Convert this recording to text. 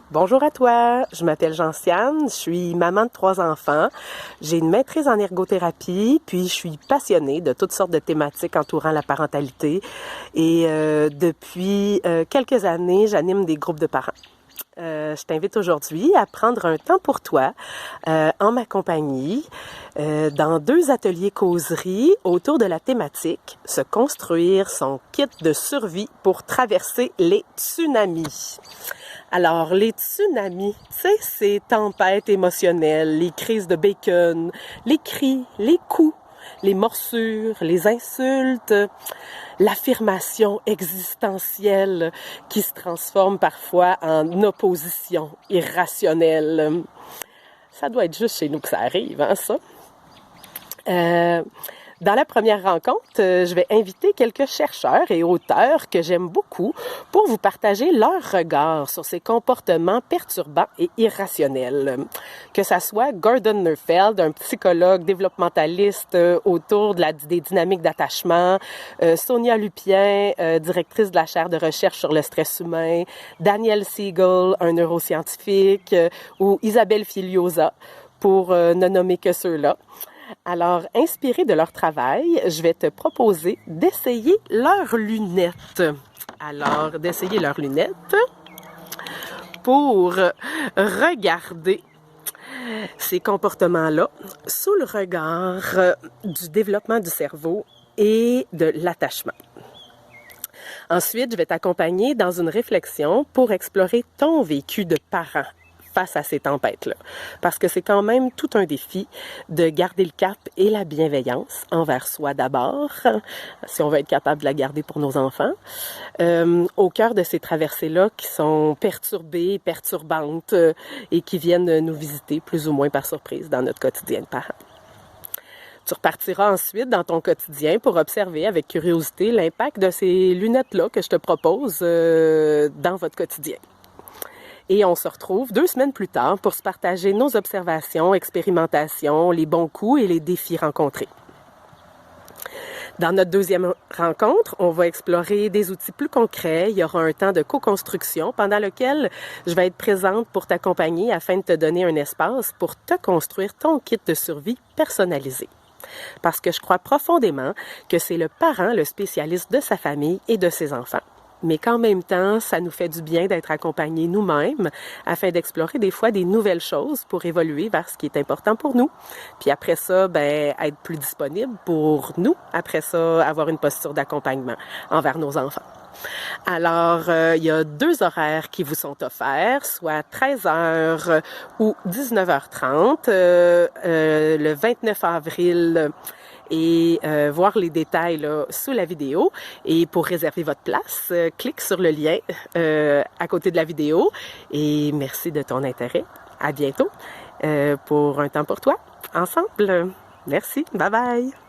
Bonjour à toi, je m'appelle Gentiane, je suis maman de 3 enfants, j'ai une maîtrise en ergothérapie, puis je suis passionnée de toutes sortes de thématiques entourant la parentalité et depuis quelques années, j'anime des groupes de parents. Je t'invite aujourd'hui à prendre un temps pour toi en ma compagnie dans 2 ateliers causerie autour de la thématique « Se construire son kit de survie pour traverser les tsunamis ». Alors, les tsunamis, tu sais, ces tempêtes émotionnelles, les crises de bacon, les cris, les coups, les morsures, les insultes, l'affirmation existentielle qui se transforme parfois en opposition irrationnelle. Ça doit être juste chez nous que ça arrive, hein, ça? Dans la première rencontre, je vais inviter quelques chercheurs et auteurs que j'aime beaucoup pour vous partager leur regard sur ces comportements perturbants et irrationnels. Que ça soit Gordon Neufeld, un psychologue développementaliste autour des dynamiques d'attachement, Sonia Lupien, directrice de la chaire de recherche sur le stress humain, Daniel Siegel, un neuroscientifique, ou Isabelle Filiosa, pour ne nommer que ceux-là. Alors, inspiré de leur travail, je vais te proposer d'essayer leurs lunettes. Alors, d'essayer leurs lunettes pour regarder ces comportements-là sous le regard du développement du cerveau et de l'attachement. Ensuite, je vais t'accompagner dans une réflexion pour explorer ton vécu de parent face à ces tempêtes-là. Parce que c'est quand même tout un défi de garder le cap et la bienveillance envers soi d'abord, si on veut être capable de la garder pour nos enfants, au cœur de ces traversées-là qui sont perturbées, perturbantes et qui viennent nous visiter plus ou moins par surprise dans notre quotidien de parent. Tu repartiras ensuite dans ton quotidien pour observer avec curiosité l'impact de ces lunettes-là que je te propose dans votre quotidien. Et on se retrouve 2 semaines plus tard pour se partager nos observations, expérimentations, les bons coups et les défis rencontrés. Dans notre deuxième rencontre, on va explorer des outils plus concrets. Il y aura un temps de co-construction pendant lequel je vais être présente pour t'accompagner afin de te donner un espace pour te construire ton kit de survie personnalisé. Parce que je crois profondément que c'est le parent, le spécialiste de sa famille et de ses enfants. Mais qu'en même temps, ça nous fait du bien d'être accompagnés nous-mêmes afin d'explorer des fois des nouvelles choses pour évoluer vers ce qui est important pour nous. Puis après ça, être plus disponible pour nous. Après ça, avoir une posture d'accompagnement envers nos enfants. Alors, il y a 2 horaires qui vous sont offerts, soit 13h ou 19h30, le 29 avril et voir les détails là, sous la vidéo. Et pour réserver votre place, clique sur le lien à côté de la vidéo. Et merci de ton intérêt. À bientôt pour un temps pour toi, ensemble. Merci. Bye bye.